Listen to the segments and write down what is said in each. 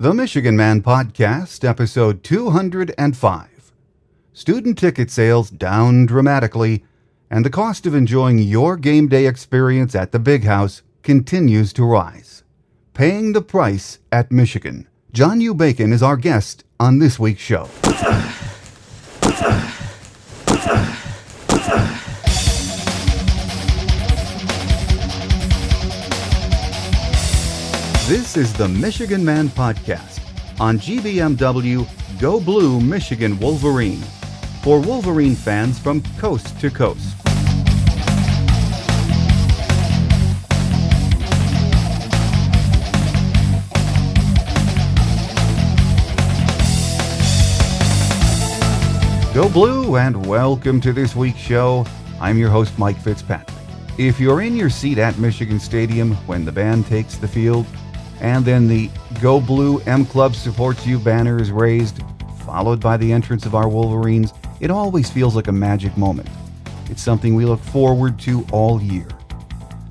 The Michigan Man Podcast, episode 205. Student ticket sales down dramatically, and the cost of enjoying your game day experience at the Big House continues to rise. Paying the price at Michigan. John U. Bacon is our guest on this week's show. This is the Michigan Man Podcast on GBMW Go Blue Michigan Wolverine for Wolverine fans from coast to coast. Go Blue and welcome to this week's show. I'm your host, Mike Fitzpatrick. If you're in your seat at Michigan Stadium when the band takes the field, and then the Go Blue M Club Supports You banner is raised, followed by the entrance of our Wolverines, it always feels like a magic moment. It's something we look forward to all year.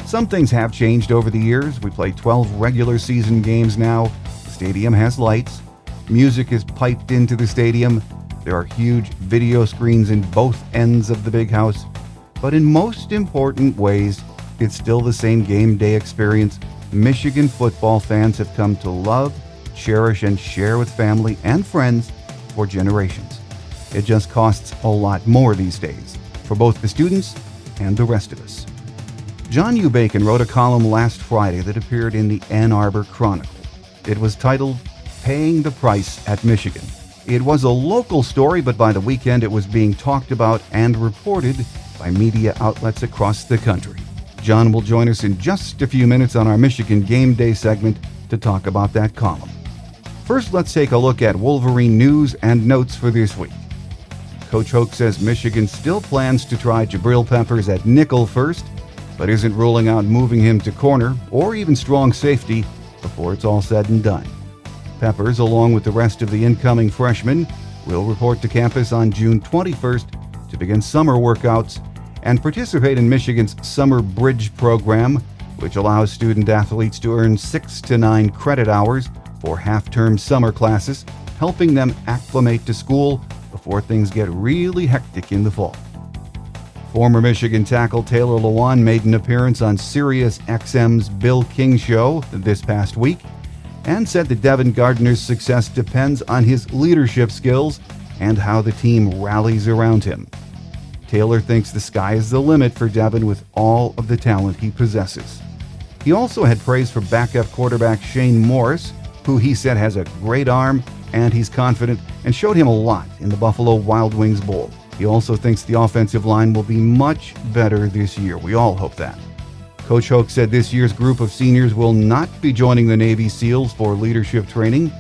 Some things have changed over the years. We play 12 regular season games now. The stadium has lights. Music is piped into the stadium. There are huge video screens in both ends of the Big House. But in most important ways, it's still the same game day experience Michigan football fans have come to love, cherish, and share with family and friends for generations. It just costs a lot more these days for both the students and the rest of us. John U. Bacon wrote a column last Friday that appeared in the Ann Arbor Chronicle. It was titled, "Paying the Price at Michigan." It was a local story, but by the weekend it was being talked about and reported by media outlets across the country. John will join us in just a few minutes on our Michigan Game Day segment to talk about that column. First, let's take a look at Wolverine news and notes for this week. Coach Hoke says Michigan still plans to try Jabril Peppers at nickel first, but isn't ruling out moving him to corner or even strong safety before it's all said and done. Peppers, along with the rest of the incoming freshmen, will report to campus on June 21st to begin summer workouts and participate in Michigan's Summer Bridge program, which allows student athletes to earn 6 to 9 credit hours for half-term summer classes, helping them acclimate to school before things get really hectic in the fall. Former Michigan tackle Taylor Lewan made an appearance on Sirius XM's Bill King Show this past week and said that Devin Gardner's success depends on his leadership skills and how the team rallies around him. Taylor thinks the sky is the limit for Devin with all of the talent he possesses. He also had praise for backup quarterback Shane Morris, who he said has a great arm and he's confident, and showed him a lot in the Buffalo Wild Wings Bowl. He also thinks the offensive line will be much better this year. We all hope that. Coach Hoke said this year's group of seniors will not be joining the Navy SEALs for leadership training.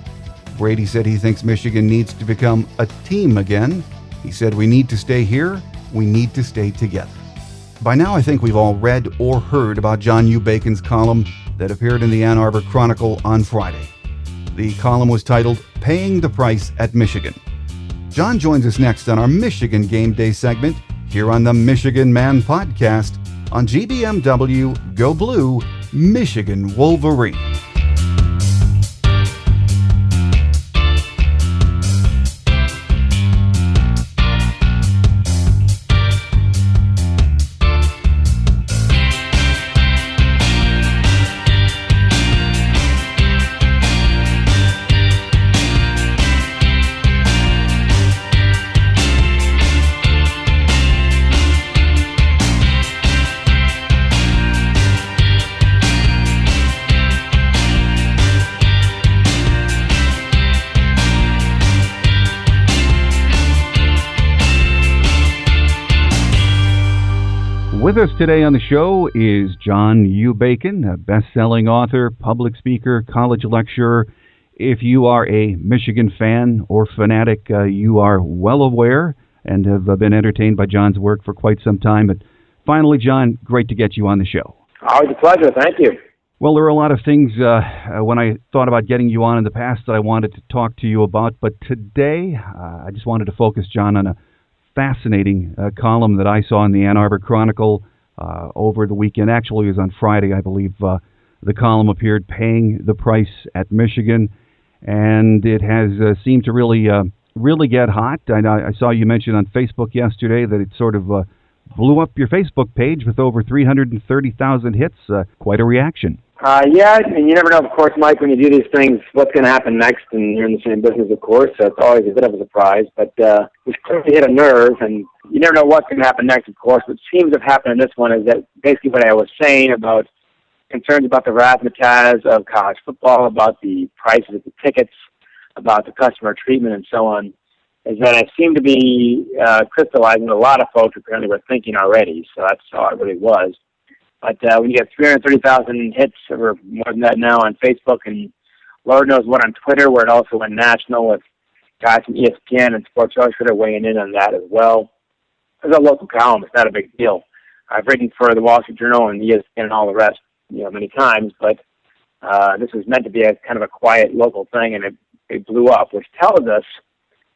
Brady said he thinks Michigan needs to become a team again. He said, "We need to stay here. We need to stay together." By now, I think we've all read or heard about John U. Bacon's column that appeared in the Ann Arbor Chronicle on Friday. The column was titled, "Paying the Price at Michigan." John joins us next on our Michigan Game Day segment here on the Michigan Man Podcast on GBMW Go Blue Michigan Wolverine. With us today on the show is John U. Bacon, a best-selling author, public speaker, college lecturer. If you are a Michigan fan or fanatic, you are well aware and have been entertained by John's work for quite some time. But finally, John, great to get you on the show. Always a pleasure. Thank you. Well, there are a lot of things when I thought about getting you on in the past that I wanted to talk to you about. But today, I just wanted to focus, John, on a fascinating column that I saw in the Ann Arbor Chronicle over the weekend. Actually, it was on Friday, I believe. The column appeared, "Paying the Price at Michigan." and it has seemed to really get hot. I saw you mention on Facebook yesterday that it sort of blew up your Facebook page with over 330,000 hits. Quite a reaction. Yeah, and you never know, of course, Mike, when you do these things, what's going to happen next, and you're in the same business, of course, so it's always a bit of a surprise, but it's clearly hit a nerve, and you never know what's going to happen next, of course. What seems to have happened in this one is that basically what I was saying about concerns about the razzmatazz of college football, about the prices of the tickets, about the customer treatment, and so on, is that I seem to be crystallizing a lot of folks apparently were thinking already, so that's how it really was. But when you get 330,000 hits, or more than that now on Facebook, and Lord knows what on Twitter, where it also went national with guys from ESPN and Sports Illustrated weighing in on that as well. As a local column, it's not a big deal. I've written for the Wall Street Journal and ESPN and all the rest, many times, but this was meant to be a kind of a quiet local thing, and it blew up, which tells us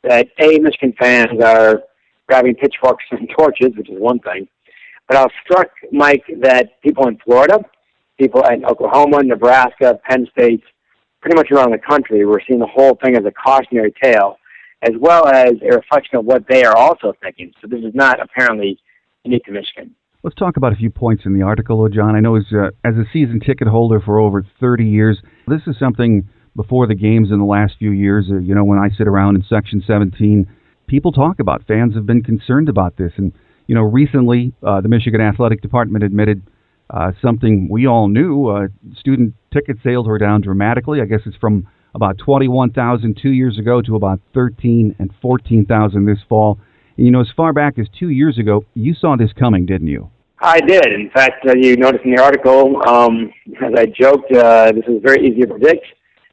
that, A, Michigan fans are grabbing pitchforks and torches, which is one thing. But I was struck, Mike, that people in Florida, people in Oklahoma, Nebraska, Penn State, pretty much around the country, were seeing the whole thing as a cautionary tale, as well as a reflection of what they are also thinking. So this is not apparently unique to Michigan. Let's talk about a few points in the article, John. I know as a season ticket holder for over 30 years, this is something before the games in the last few years, when I sit around in Section 17, people talk about, fans have been concerned about this. And recently, the Michigan Athletic Department admitted something we all knew. Student ticket sales were down dramatically. I guess it's from about 21,000 2 years ago to about 13 and 14,000 this fall. And, as far back as 2 years ago, you saw this coming, didn't you? I did. In fact, you noticed in the article, as I joked, this is very easy to predict.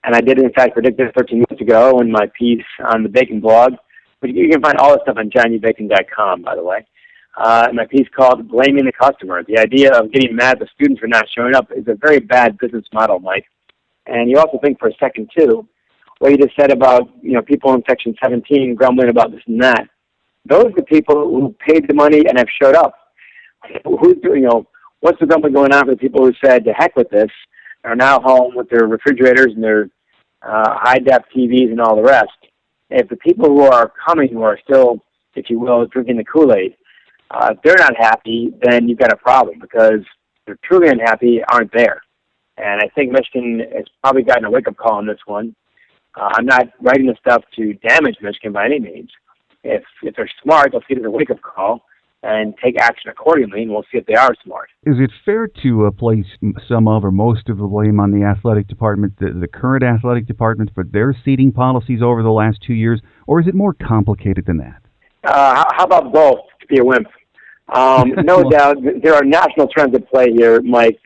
And I did, in fact, predict this 13 months ago in my piece on the Bacon blog. But you can find all this stuff on johnnubacon.com, by the way. My piece called Blaming the Customer. The idea of getting mad at the students for not showing up is a very bad business model, Mike. And you also think for a second, too, what you just said about, people in Section 17 grumbling about this and that. Those are the people who paid the money and have showed up. What's the grumbling going on for the people who said, to heck with this, are now home with their refrigerators and their high-def TVs and all the rest? If the people who are coming, who are still, if you will, drinking the Kool-Aid, if they're not happy, then you've got a problem, because they're truly unhappy aren't there. And I think Michigan has probably gotten a wake-up call on this one. I'm not writing this stuff to damage Michigan by any means. If they're smart, they'll see it as a wake-up call and take action accordingly, and we'll see if they are smart. Is it fair to place some of or most of the blame on the athletic department, the current athletic department, for their seating policies over the last 2 years, or is it more complicated than that? How about both, to be a wimp? No doubt, there are national trends at play here, Mike,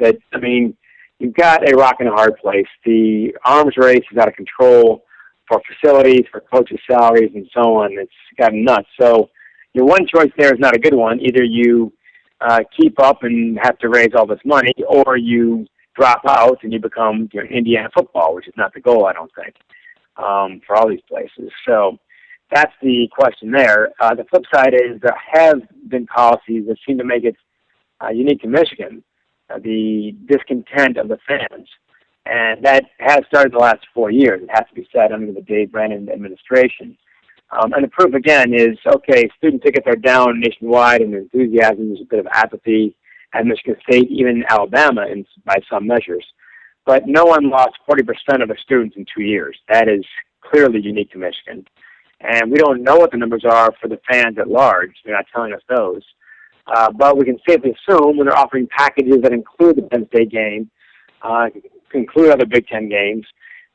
you've got a rock and a hard place. The arms race is out of control for facilities, for coaches' salaries, and so on. It's gotten nuts. So your one choice there is not a good one. Either you keep up and have to raise all this money, or you drop out and you become Indiana football, which is not the goal, I don't think, for all these places. So that's the question there. The flip side is there have been policies that seem to make it unique to Michigan, the discontent of the fans. And that has started the last 4 years, it has to be said, under the Dave Brennan administration. And the proof, again, is, okay, student tickets are down nationwide, and enthusiasm, there's a bit of apathy at Michigan State, even Alabama by some measures. But no one lost 40% of their students in 2 years. That is clearly unique to Michigan. And we don't know what the numbers are for the fans at large. They're not telling us those. But we can safely assume when they're offering packages that include the Penn State game, include other Big Ten games,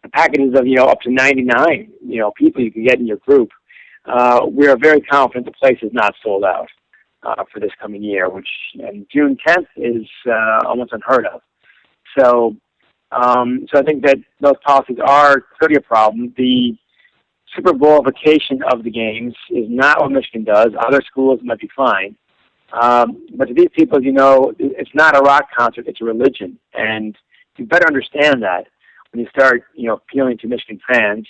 the packages of, up to 99, people you can get in your group, we are very confident the place is not sold out for this coming year, which June 10th is almost unheard of. So I think that those policies are clearly a problem. The Super Bowl-ification of the games is not what Michigan does. Other schools might be fine. But to these people, it's not a rock concert, it's a religion. And you better understand that when you start, appealing to Michigan fans.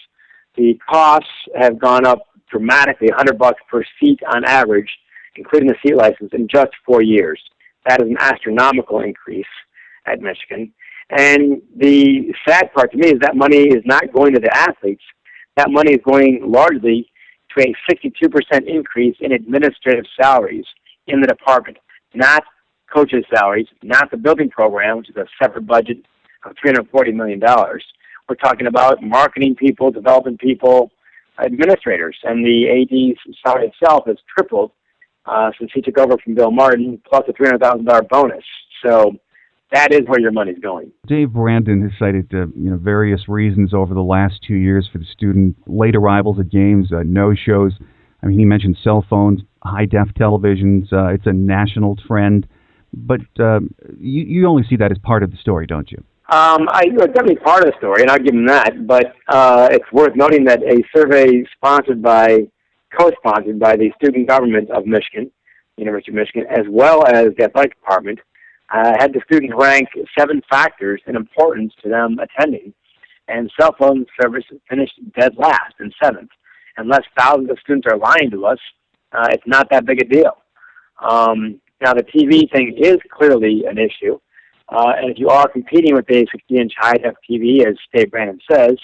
The costs have gone up dramatically, $100 per seat on average, including the seat license, in just 4 years. That is an astronomical increase at Michigan. And the sad part to me is that money is not going to the athletes. That money is going largely to a 62% increase in administrative salaries in the department, not coaches' salaries, not the building program, which is a separate budget of $340 million. We're talking about marketing people, development people, administrators, and the AD's salary itself has tripled since he took over from Bill Martin, plus a $300,000 bonus. So that is where your money's going. Dave Brandon has cited various reasons over the last 2 years for the student late arrivals at games, no-shows. I mean, he mentioned cell phones, high-def televisions. It's a national trend. But you only see that as part of the story, don't you? It's definitely part of the story, and I'll give him that. But it's worth noting that a survey co-sponsored by the student government of Michigan, University of Michigan, as well as the athletic department, had the students rank 7 factors in importance to them attending, and cell phone service finished dead last in 7th. Unless thousands of students are lying to us, it's not that big a deal. Now, the TV thing is clearly an issue, and if you are competing with a 60-inch high-def TV, as Dave Brandon says,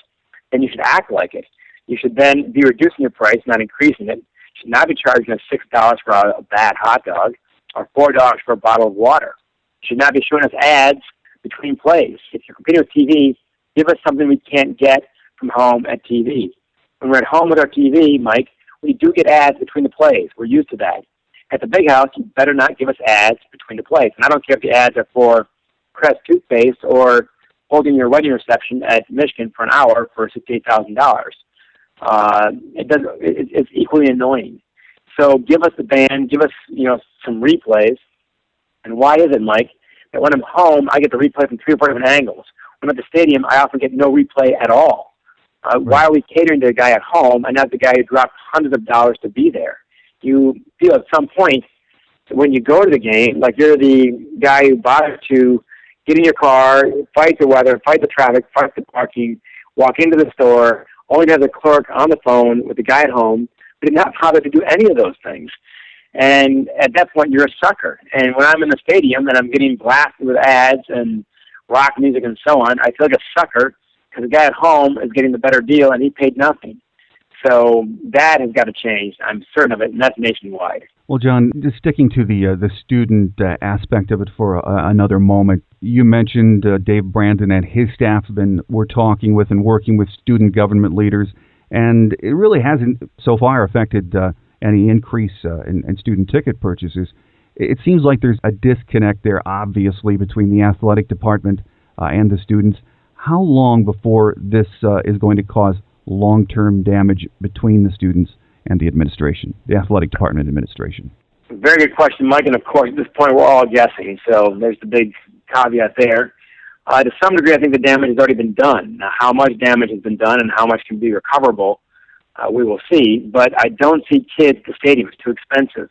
then you should act like it. You should then be reducing your price, not increasing it. You should not be charging us $6 for a bad hot dog or $4 for a bottle of water. You should not be showing us ads between plays. If you're competing with TV, give us something we can't get from home at TV. When we're at home with our TV, Mike, we do get ads between the plays. We're used to that. At the big house, you better not give us ads between the plays. And I don't care if the ads are for Crest toothpaste or holding your wedding reception at Michigan for an hour for $68,000. It's equally annoying. So give us the band, give us some replays. And why is it, Mike, that when I'm home, I get the replay from 3 or 4 different angles? When I'm at the stadium, I often get no replay at all. Right. Why are we catering to the guy at home and not the guy who dropped hundreds of dollars to be there? You feel at some point when you go to the game, like you're the guy who bothered to get in your car, fight the weather, fight the traffic, fight the parking, walk into the store, only to have the clerk on the phone with the guy at home, but did not bother to do any of those things. And at that point, you're a sucker. And when I'm in the stadium and I'm getting blasted with ads and rock music and so on, I feel like a sucker because the guy at home is getting the better deal and he paid nothing. So that has got to change. I'm certain of it, and that's nationwide. Well, John, just sticking to the student aspect of it for another moment, you mentioned Dave Brandon and his staff were talking with and working with student government leaders, and it really hasn't so far affected any increase in student ticket purchases. It seems like there's a disconnect there, obviously, between the athletic department and the students. How long before this is going to cause long-term damage between the students and the administration, the athletic department administration? Very good question, Mike, and of course, at this point, we're all guessing, so there's the big caveat there. To some degree, I think the damage has already been done. Now, how much damage has been done and how much can be recoverable, we will see, but I don't see kids at the stadium. It's too expensive.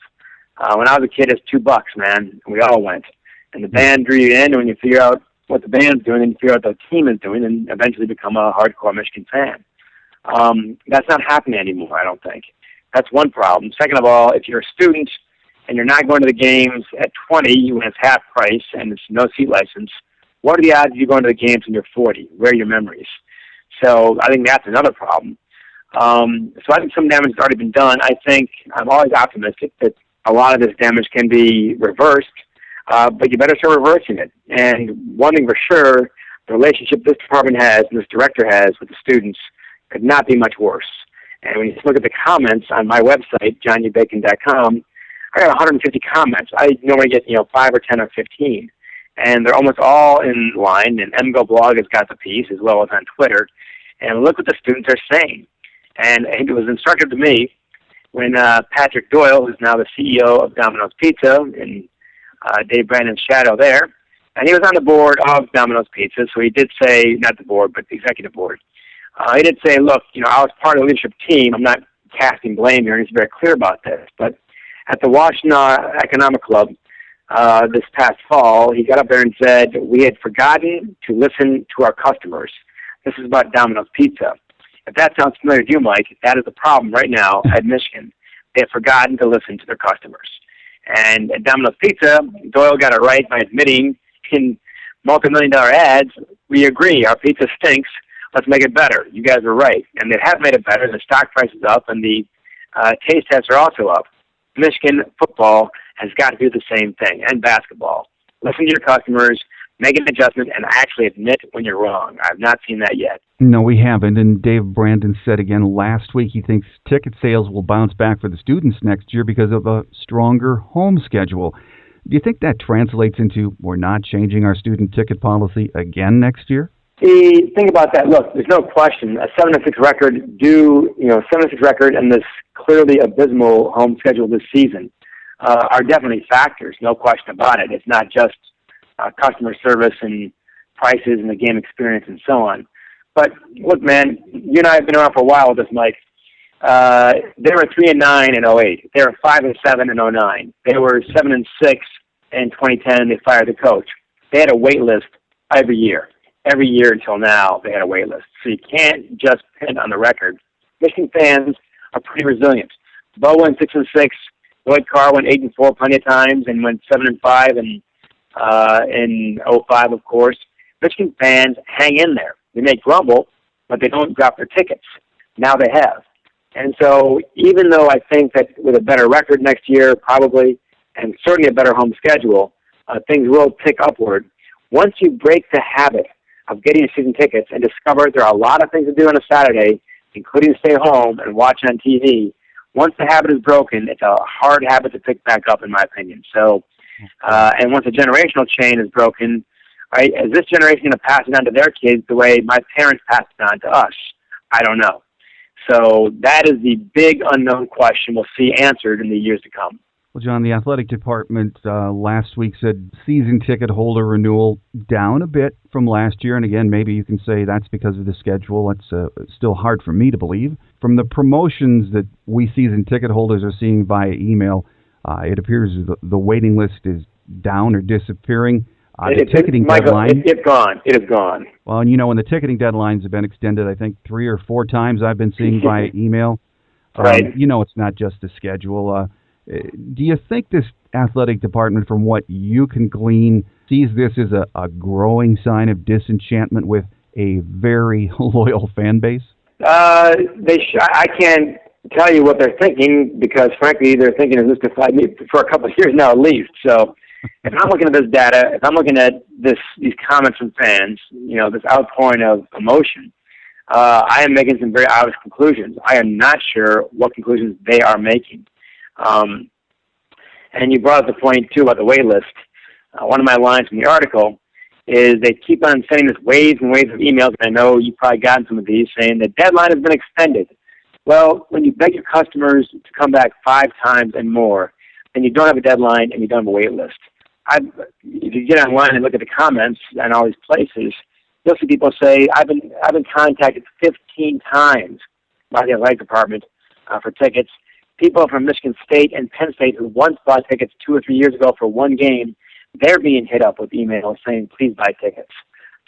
When I was a kid, it's $2, man, and we all went. And the band drew you in, and when you figure out what the band's doing, and you figure out what the team is doing, and eventually become a hardcore Michigan fan. That's not happening anymore, I don't think. That's one problem. Second of all, if you're a student and you're not going to the games at 20 when it's half price and it's no seat license, what are the odds of you going to the games when you're 40? Where are your memories? So I think that's another problem. So I think some damage has already been done. I think I'm always optimistic that a lot of this damage can be reversed, but you better start reversing it. And one thing for sure, the relationship this department has and this director has with the students could not be much worse. And when you look at the comments on my website, johnnubacon.com, I got 150 comments. I normally get 5 or 10 or 15, and they're almost all in line. And MGO Blog has got the piece as well as on Twitter. And look what the students are saying. And it was instructive to me when Patrick Doyle, who's now the CEO of Domino's Pizza, and Dave Brandon's shadow there, and he was on the board of Domino's Pizza, so he did say, not the board, but the executive board. He did say, look, I was part of the leadership team. I'm not casting blame here, and he's very clear about this. But at the Washtenaw Economic Club this past fall, he got up there and said, we had forgotten to listen to our customers. This is about Domino's Pizza. If that sounds familiar to you, Mike, that is the problem right now at Michigan. They have forgotten to listen to their customers. And at Domino's Pizza, Doyle got it right by admitting in multi-million-dollar ads, we agree, our pizza stinks, let's make it better. You guys are right. And they have made it better. The stock price is up, and the taste tests are also up. Michigan football has got to do the same thing, and basketball. Listen to your customers, make an adjustment, and actually admit when you're wrong. I've not seen that yet. No, we haven't. And Dave Brandon said again last week he thinks ticket sales will bounce back for the students next year because of a stronger home schedule. Do you think that translates into we're not changing our student ticket policy again next year? Think about that. Look, there's no question. A 7-6 record 7-6 record and this clearly abysmal home schedule this season are definitely factors. No question about it. It's not just customer service and prices and the game experience and so on. But look, man, you and I have been around for a while with this, Mike. They were 3-9 in 2008. They were 5-7 in 2009. They were 7-6 in 2010, and they fired the coach. They had a wait list every year. Every year until now, they had a wait list. So you can't just pin on the record. Michigan fans are pretty resilient. Bo went 6-6. Lloyd Carr went 8-4 plenty of times, and went 7-5 in 2005, of course. Michigan fans hang in there. They may grumble, but they don't drop their tickets. Now they have. And so even though I think that with a better record next year, probably, and certainly a better home schedule, things will tick upward. Once you break the habit of getting season tickets and discover there are a lot of things to do on a Saturday, including stay home and watch on TV, once the habit is broken, it's a hard habit to pick back up, in my opinion. So, and once a generational chain is broken, right, is this generation going to pass it on to their kids the way my parents passed it on to us? I don't know. So that is the big unknown question we'll see answered in the years to come. Well, John, the athletic department last week said season ticket holder renewal down a bit from last year. And again, maybe you can say that's because of the schedule. It's still hard for me to believe. From the promotions that we season ticket holders are seeing via email, it appears the waiting list is down or disappearing. The ticketing deadline... It's gone. It is gone. Well, and when the ticketing deadlines have been extended, I think 3 or 4 times I've been seeing via email. Right. It's not just the schedule. Do you think this athletic department, from what you can glean, sees this as a growing sign of disenchantment with a very loyal fan base? I can't tell you what they're thinking because, frankly, they're thinking of mystified me for a couple of years now at least. So if I'm looking at this data, if I'm looking at these comments from fans, this outpouring of emotion, I am making some very obvious conclusions. I am not sure what conclusions they are making. And you brought up the point, too, about the wait list. One of my lines from the article is they keep on sending us waves and waves of emails, and I know you've probably gotten some of these, saying the deadline has been extended. Well, when you beg your customers to come back 5 times and more, then you don't have a deadline and you don't have a wait list. If you get online and look at the comments and all these places, you'll see people say, I've been contacted 15 times by the athletic department for tickets. People from Michigan State and Penn State who once bought tickets 2 or 3 years ago for one game, they're being hit up with emails saying, please buy tickets.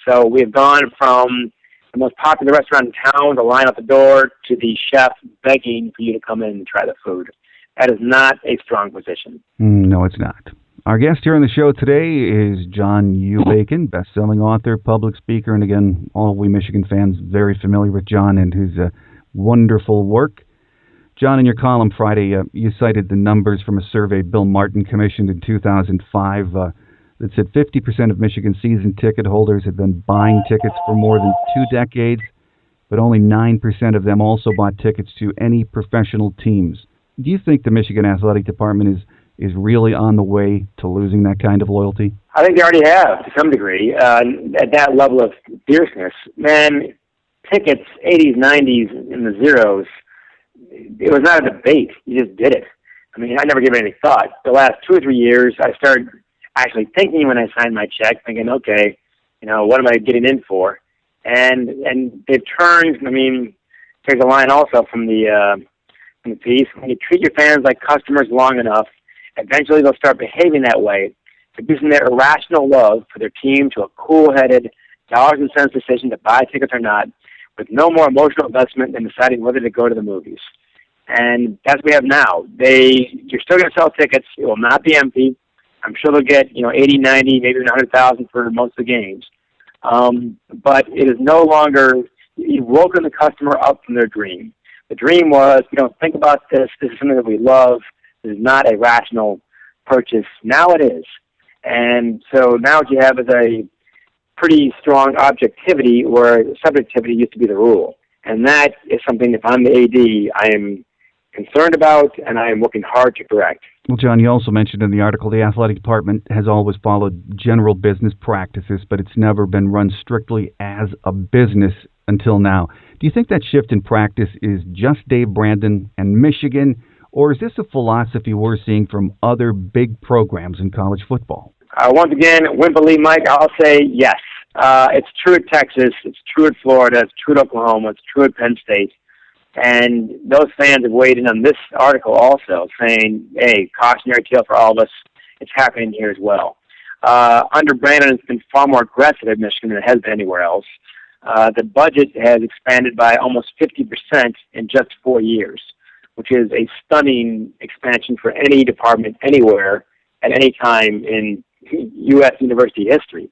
So we've gone from the most popular restaurant in town, the line at the door, to the chef begging for you to come in and try the food. That is not a strong position. No, it's not. Our guest here on the show today is John U. Bacon, best-selling author, public speaker, and again, all we Michigan fans very familiar with John and his wonderful work. John, in your column Friday, you cited the numbers from a survey Bill Martin commissioned in 2005 that said 50% of Michigan season ticket holders had been buying tickets for more than 2 decades, but only 9% of them also bought tickets to any professional teams. Do you think the Michigan Athletic Department is really on the way to losing that kind of loyalty? I think they already have, to some degree, at that level of fierceness. Man, tickets, 80s, 90s, in the zeros, it was not a debate. You just did it. I mean, I never gave it any thought. The last 2 or 3 years, I started actually thinking when I signed my check, thinking, okay, what am I getting in for? And they've turned, there's a line also from the piece, when you treat your fans like customers long enough, eventually they'll start behaving that way, reducing their irrational love for their team to a cool-headed, dollars and cents decision to buy tickets or not, with no more emotional investment than deciding whether to go to the movies. And that's what we have now. You're still going to sell tickets. It will not be empty. I'm sure they'll get 80, 90, maybe even 100,000 for most of the games. But it is no longer, you've woken the customer up from their dream. The dream was, think about this. This is something that we love. This is not a rational purchase. Now it is. And so now what you have is a pretty strong objectivity where subjectivity used to be the rule. And that is something, if I'm the AD, I am concerned about and I am working hard to correct. Well, John, you also mentioned in the article the athletic department has always followed general business practices, but it's never been run strictly as a business until now. Do you think that shift in practice is just Dave Brandon and Michigan, or is this a philosophy we're seeing from other big programs in college football? Once again, wouldn't believe Mike, I'll say yes. It's true at Texas, it's true at Florida, it's true at Oklahoma, it's true at Penn State. And those fans have weighed in on this article also, saying, hey, cautionary tale for all of us, it's happening here as well. Under Brandon, it's been far more aggressive at Michigan than it has been anywhere else. The budget has expanded by almost 50% in just 4 years, which is a stunning expansion for any department anywhere at any time in U.S. university history.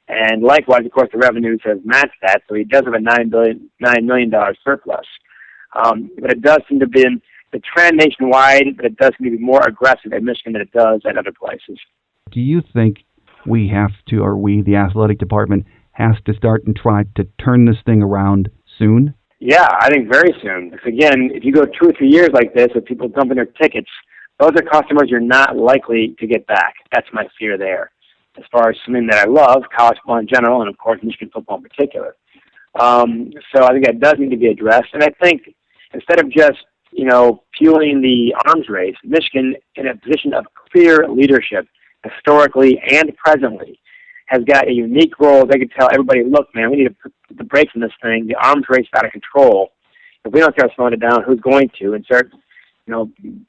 And likewise, of course, the revenues have matched that, so he does have a $9 million surplus. But it does seem to be the trend nationwide, but it does seem to be more aggressive at Michigan than it does at other places. Do you think we have to, or we, the athletic department, has to start and try to turn this thing around soon? Yeah, I think very soon. Because again, if you go 2 or 3 years like this with people dumping their tickets, those are customers you're not likely to get back. That's my fear there. As far as something that I love, college football in general, and of course Michigan football in particular. So I think that does need to be addressed. And I think instead of just, fueling the arms race, Michigan, in a position of clear leadership, historically and presently, has got a unique role. They could tell everybody, look, man, we need to put the brakes on this thing. The arms race is out of control. If we don't start slowing it down, who's going to? And start,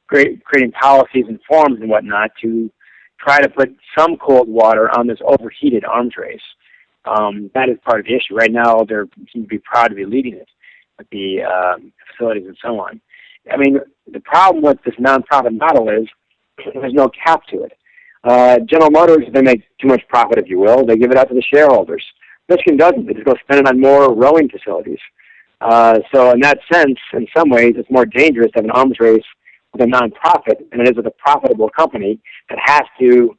creating policies and forms and whatnot to try to put some cold water on this overheated arms race. That is part of the issue. Right now, they seem to be proud to be leading it with the facilities and so on. I mean, the problem with this nonprofit model is there's no cap to it. General Motors, they make too much profit, if you will. They give it out to the shareholders. Michigan doesn't. They just go spend it on more rowing facilities. So in that sense, in some ways, it's more dangerous to have an arms race with a nonprofit than it is with a profitable company that has to,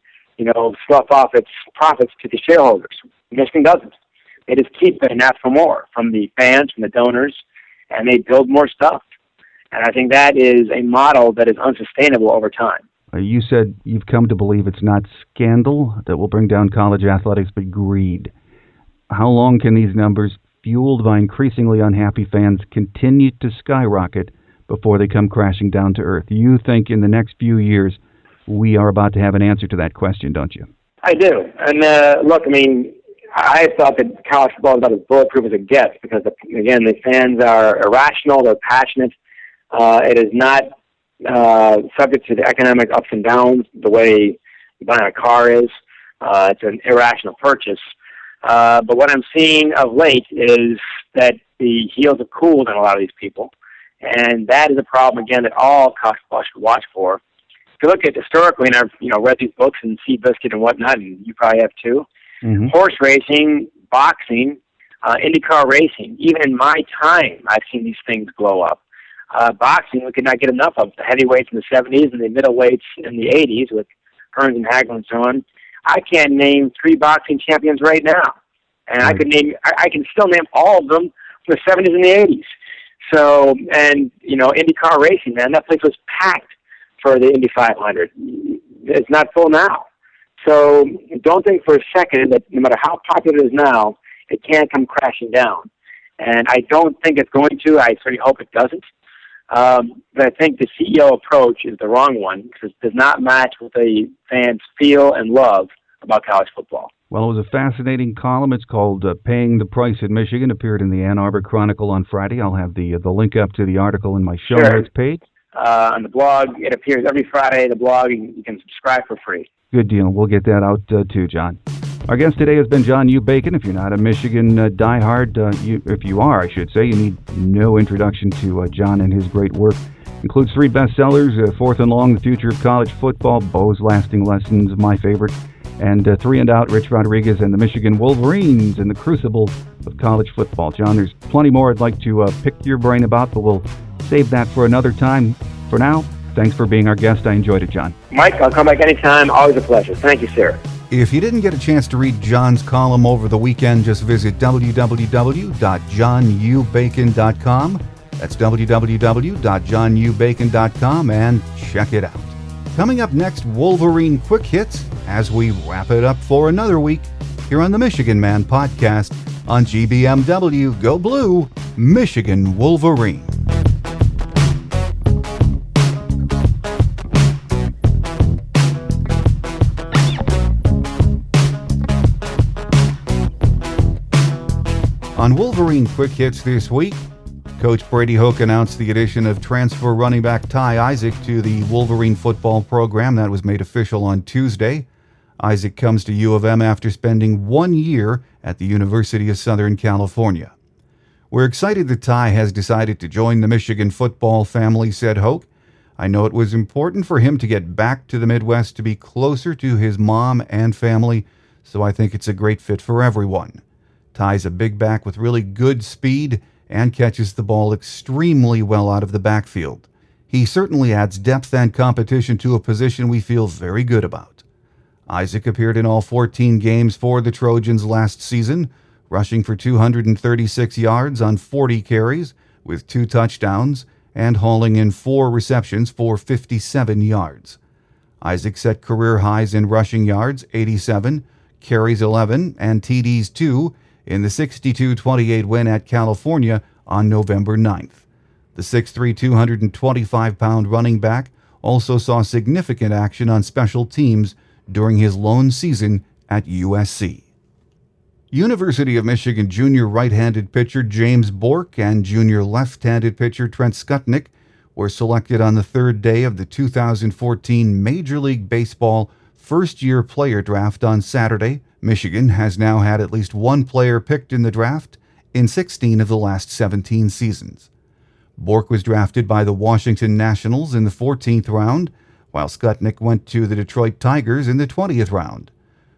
slough off its profits to the shareholders. Michigan doesn't. They just keep it and ask for more from the fans, from the donors, and they build more stuff. And I think that is a model that is unsustainable over time. You said you've come to believe it's not scandal that will bring down college athletics, but greed. How long can these numbers, fueled by increasingly unhappy fans, continue to skyrocket before they come crashing down to earth? You think in the next few years we are about to have an answer to that question, don't you? I do. And look, I thought that college football is about as bulletproof as it gets because, again, the fans are irrational, they're passionate. It is not subject to the economic ups and downs the way buying a car is. It's an irrational purchase. But what I'm seeing of late is that the heels have cooled on a lot of these people. And that is a problem, again, that all college football should watch for. If you look at historically, and I've read these books and Seabiscuit and whatnot, and you probably have too, horse racing, boxing, IndyCar racing, even in my time, I've seen these things blow up. Boxing, we could not get enough of. The heavyweights in the 70s and the middleweights in the 80s with Hearns and Hagel and so on. I can't name 3 boxing champions right now. And I can still name all of them from the 70s and the 80s. So, and, IndyCar racing, man, that place was packed for the Indy 500. It's not full now. So don't think for a second that no matter how popular it is now, it can't come crashing down. And I don't think it's going to. I certainly hope it doesn't. But I think the CEO approach is the wrong one because it does not match what the fans feel and love about college football. Well, it was a fascinating column. It's called Paying the Price in Michigan, appeared in the Ann Arbor Chronicle on Friday. I'll have the link up to the article in my show notes page. On the blog, it appears every Friday, the blog, and you can subscribe for free. Good deal. We'll get that out too, John. Our guest today has been John U. Bacon. If you're not a Michigan diehard, if you are, I should say, you need no introduction to John and his great work Includes 3 bestsellers, Fourth and Long, The Future of College Football, Bo's Lasting Lessons, my favorite, and 3 and Out, Rich Rodriguez and the Michigan Wolverines in the Crucible of College Football. John, there's plenty more I'd like to pick your brain about, but we'll save that for another time. For now, thanks for being our guest. I enjoyed it, John. Mike, I'll come back anytime. Always a pleasure. Thank you, sir. If you didn't get a chance to read John's column over the weekend, just visit www.johnnubacon.com. That's www.johnnubacon.com and check it out. Coming up next, Wolverine Quick Hits as we wrap it up for another week here on the Michigan Man Podcast on GBMW. Go Blue, Michigan Wolverine. On Wolverine Quick Hits this week, Coach Brady Hoke announced the addition of transfer running back Ty Isaac to the Wolverine football program. That was made official on Tuesday. Isaac comes to U of M after spending 1 year at the University of Southern California. We're excited that Ty has decided to join the Michigan football family, said Hoke. I know it was important for him to get back to the Midwest to be closer to his mom and family, so I think it's a great fit for everyone. Ty's a big back with really good speed and catches the ball extremely well out of the backfield. He certainly adds depth and competition to a position we feel very good about. Isaac appeared in all 14 games for the Trojans last season, rushing for 236 yards on 40 carries with 2 touchdowns and hauling in 4 receptions for 57 yards. Isaac set career highs in rushing yards, 87, carries 11, and TDs 2, in the 62-28 win at California on November 9th. The 6'3", 225-pound running back also saw significant action on special teams during his lone season at USC. University of Michigan junior right-handed pitcher James Bork and junior left-handed pitcher Trent Skutnik were selected on the 3rd day of the 2014 Major League Baseball first-year player draft on Saturday. Michigan has now had at least 1 player picked in the draft in 16 of the last 17 seasons. Bork was drafted by the Washington Nationals in the 14th round, while Skutnik went to the Detroit Tigers in the 20th round.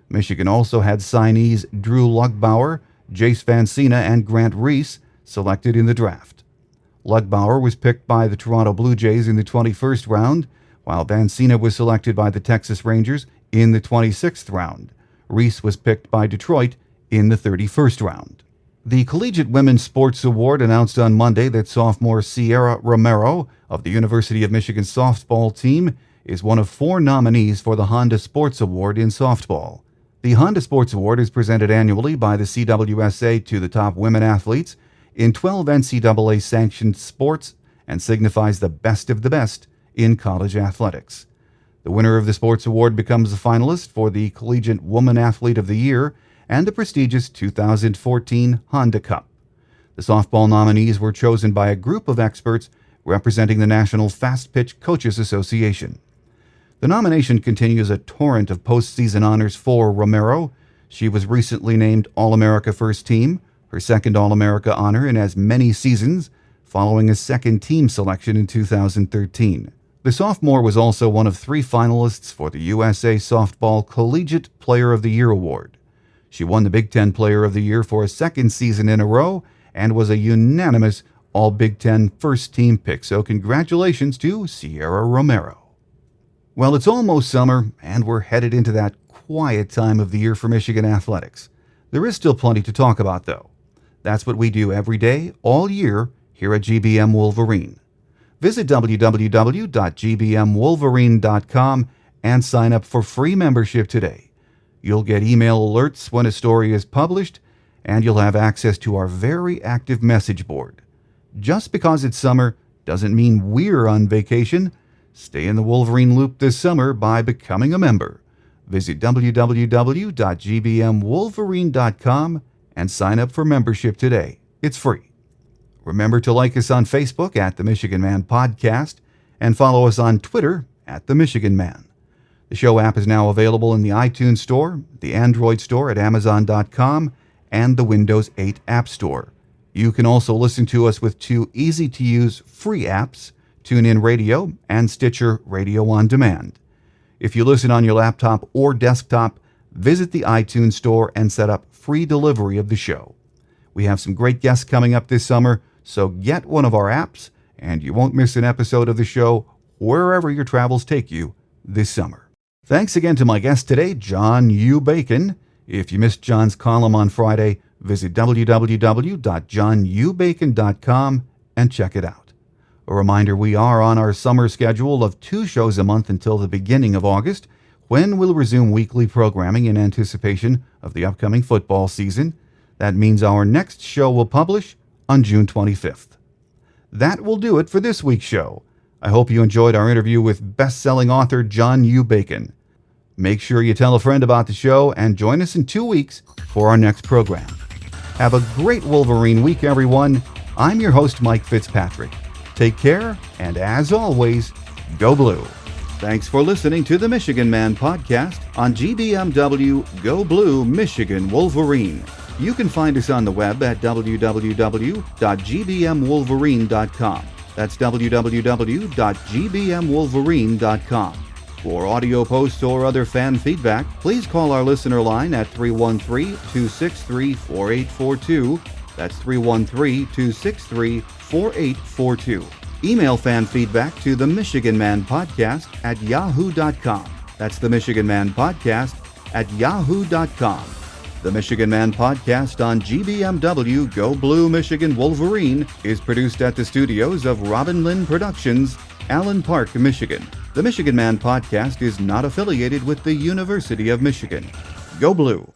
Michigan also had signees Drew Lugbauer, Jace Vancina, and Grant Reese selected in the draft. Lugbauer was picked by the Toronto Blue Jays in the 21st round, while Vancina was selected by the Texas Rangers in the 26th round. Reese was picked by Detroit in the 31st round. The Collegiate Women's Sports Award announced on Monday that sophomore Sierra Romero of the University of Michigan softball team is one of 4 nominees for the Honda Sports Award in softball. The Honda Sports Award is presented annually by the CWSA to the top women athletes in 12 NCAA-sanctioned sports and signifies the best of the best in college athletics. The winner of the Sports Award becomes a finalist for the Collegiate Woman Athlete of the Year and the prestigious 2014 Honda Cup. The softball nominees were chosen by a group of experts representing the National Fast Pitch Coaches Association. The nomination continues a torrent of postseason honors for Romero. She was recently named All-America First Team, her second All-America honor in as many seasons, following a second team selection in 2013. The sophomore was also one of 3 finalists for the USA Softball Collegiate Player of the Year Award. She won the Big Ten Player of the Year for a second season in a row and was a unanimous All-Big Ten first-team pick, so congratulations to Sierra Romero. Well, it's almost summer, and we're headed into that quiet time of the year for Michigan athletics. There is still plenty to talk about, though. That's what we do every day, all year, here at GBM Wolverine. Visit www.gbmwolverine.com and sign up for free membership today. You'll get email alerts when a story is published, and you'll have access to our very active message board. Just because it's summer doesn't mean we're on vacation. Stay in the Wolverine loop this summer by becoming a member. Visit www.gbmwolverine.com and sign up for membership today. It's free. Remember to like us on Facebook at The Michigan Man Podcast and follow us on Twitter at The Michigan Man. The show app is now available in the iTunes Store, the Android Store at Amazon.com, and the Windows 8 App Store. You can also listen to us with 2 easy-to-use free apps, TuneIn Radio, and Stitcher Radio on Demand. If you listen on your laptop or desktop, visit the iTunes Store and set up free delivery of the show. We have some great guests coming up this summer, so get one of our apps, and you won't miss an episode of the show wherever your travels take you this summer. Thanks again to my guest today, John U. Bacon. If you missed John's column on Friday, visit www.johnnubacon.com and check it out. A reminder, we are on our summer schedule of 2 shows a month until the beginning of August, when we'll resume weekly programming in anticipation of the upcoming football season. That means our next show will publish on June 25th. That will do it for this week's show. I hope you enjoyed our interview with best-selling author John U. Bacon. Make sure you tell a friend about the show and join us in 2 weeks for our next program. Have a great Wolverine week, everyone. I'm your host, Mike Fitzpatrick. Take care, and as always, go blue. Thanks for listening to the Michigan Man podcast on GBMW Go Blue Michigan Wolverine. You can find us on the web at www.gbmwolverine.com. That's www.gbmwolverine.com. For audio posts or other fan feedback, please call our listener line at 313-263-4842. That's 313-263-4842. Email fan feedback to the Michigan Man Podcast at yahoo.com. That's the Michigan Man Podcast at yahoo.com. The Michigan Man Podcast on GBMW Go Blue Michigan Wolverine is produced at the studios of Robin Lynn Productions, Allen Park, Michigan. The Michigan Man Podcast is not affiliated with the University of Michigan. Go Blue.